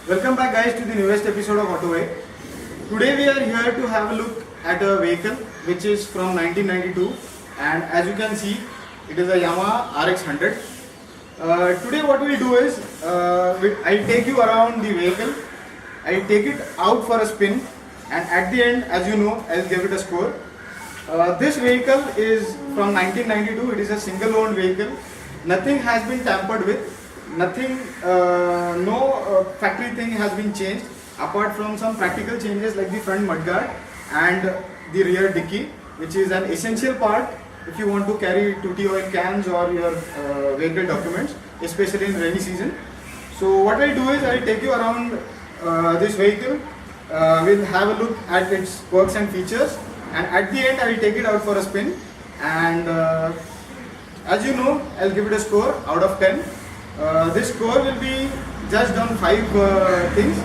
Welcome back guys to the newest episode of Autoway. Today we are here to have a look at a vehicle which is from 1992, and as you can see it is a Yamaha RX100. Today what we'll do is I'll take you around the vehicle, I'll take it out for a spin, and at the end, as you know, I'll give it a score. This vehicle is from 1992, it is a single owned vehicle. Nothing has been tampered with. Nothing, no factory thing has been changed apart from some practical changes like the front mudguard and the rear dicky, which is an essential part if you want to carry 2T oil cans or your vehicle documents, especially in rainy season. So what I'll do is I'll take you around this vehicle. We'll have a look at its perks and features, and at the end I'll take it out for a spin, and as you know, I'll give it a score out of 10. This score will be judged on 5 things.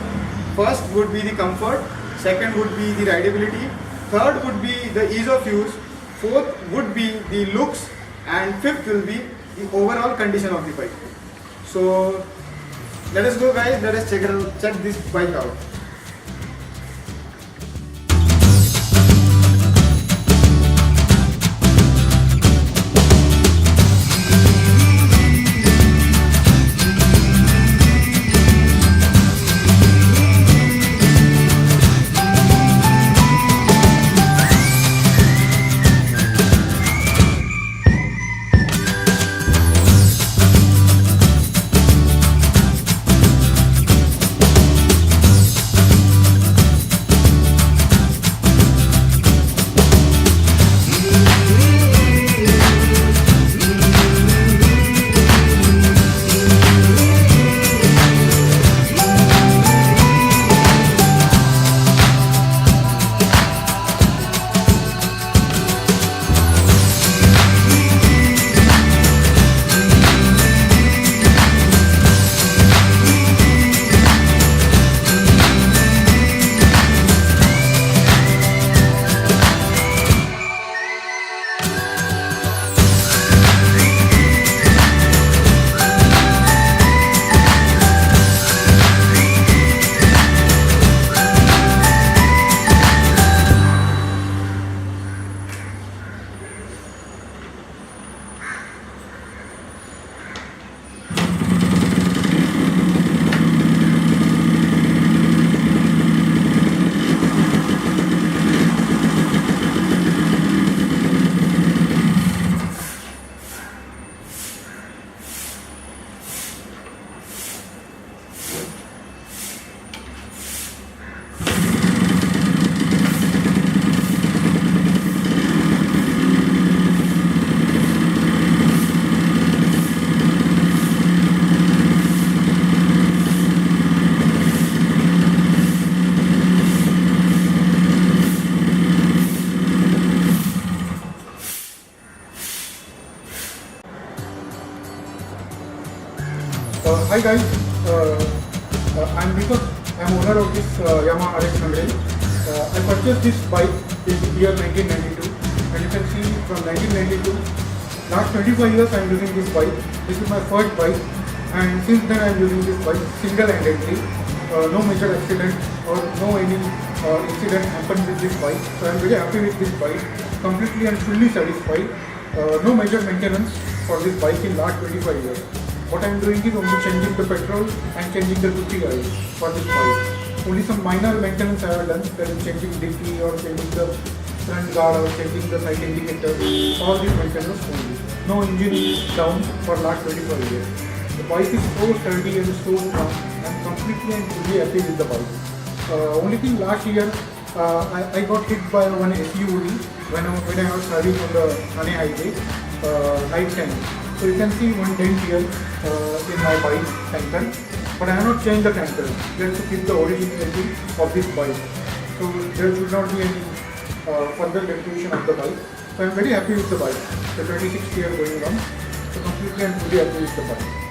First would be the comfort, second would be the rideability, third would be the ease of use, fourth would be the looks, and fifth will be the overall condition of the bike. So let us go guys, let us check this bike out. Hi guys, I'm Deepak. I'm owner of this Yamaha RX100. I purchased this bike in the year 1992, and you can see from 1992, last 25 years I'm using this bike. This is my first bike, and since then I'm using this bike single-handedly. No major accident or no any incident happened with this bike. So I'm very happy with this bike, completely and fully satisfied. No major maintenance for this bike in last 25 years. What I am doing is only changing the petrol and changing the 2T oil for this bike. Only some minor maintenance I have done, that is changing dicky or changing the front guard or changing the side indicator. All these maintenance only. No engine is down for last 25 years. The bike is so sturdy and so strong. I am completely and fully happy with the bike. Only thing, last year I got hit by one SUV when I was driving on the Thane highway night time. So you can see one dent here in my bike tanker, but I have not changed the tanker just to keep the originality of this bike. So there should not be any further deterioration of the bike. So I am very happy with the bike. The 26th year going on, so completely and fully happy with the bike.